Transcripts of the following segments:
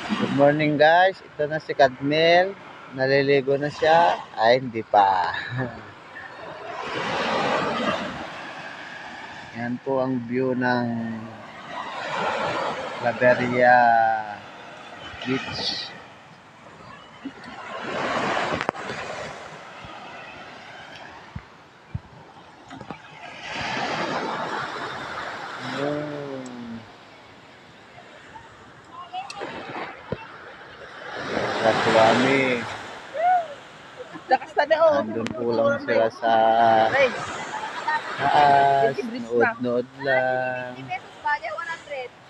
Good morning guys, ito na si Kadmel. Naliligo na siya. Ay, hindi pa. Yan po ang view ng Claveria Beach. Katuwami. Andun po lang sila sa taas. Nood-nood lang.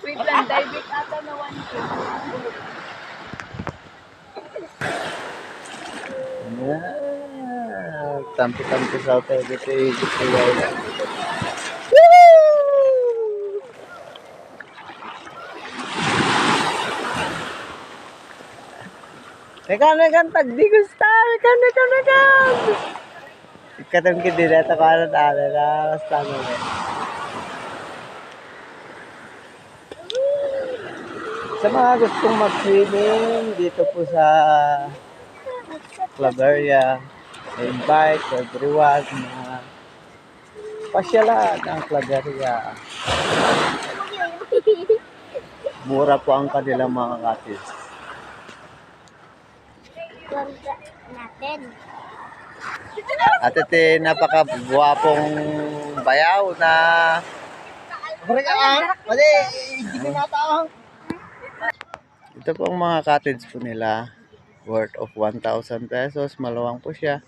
Wait lang, diving ata na 1K. Tampo-tampo sa hotel. Dito yung Mekan tagdi gusta, mekan. Ikatang kindi dito ko ano tala na basta mo. Sa mga gustong mag-swimming dito po sa Claveria, I invite everyone na pasyalan ang Claveria. Mura po ang kanilang mga cottage. Natin. At ito napaka-guwapong bayaw na ito po ang mga cottage po nila, worth of 1,000 pesos. Maluwang po siya.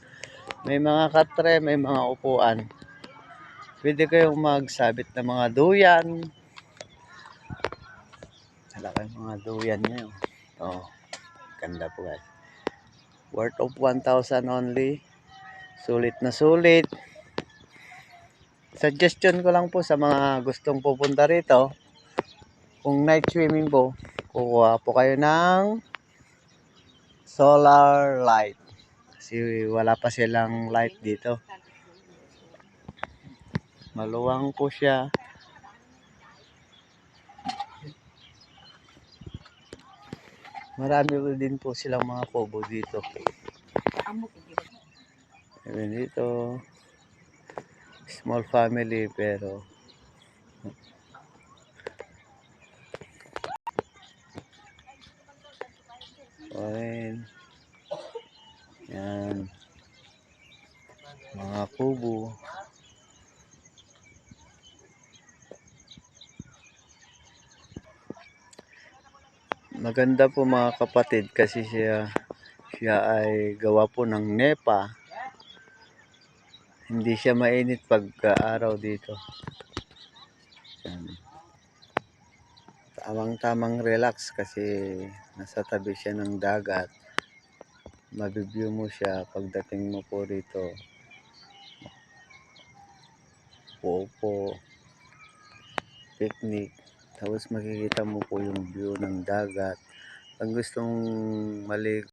May mga katre, may mga upuan. Pwede kayong magsabit ng mga duyan. Hala kayo mga duyan nyo. Oh, ganda po guys. Worth of 1,000 only. Sulit na sulit. Suggestion ko lang po sa mga gustong pupunta rito, kung night swimming po, kukuha po kayo ng solar light. Kasi wala pa silang light dito. Maluwang po siya. Marami din po silang mga kubo dito. Even dito, small family pero ayun. Yan. Mga kubo. Maganda po mga kapatid kasi siya ay gawa po ng NEPA. Hindi siya mainit pag araw dito. Tamang relax kasi nasa tabi siya ng dagat. Mabibview mo siya pagdating mo po rito. Upo, picnic, tapos makikita mo po yung view ng dagat. Ang gustong maligo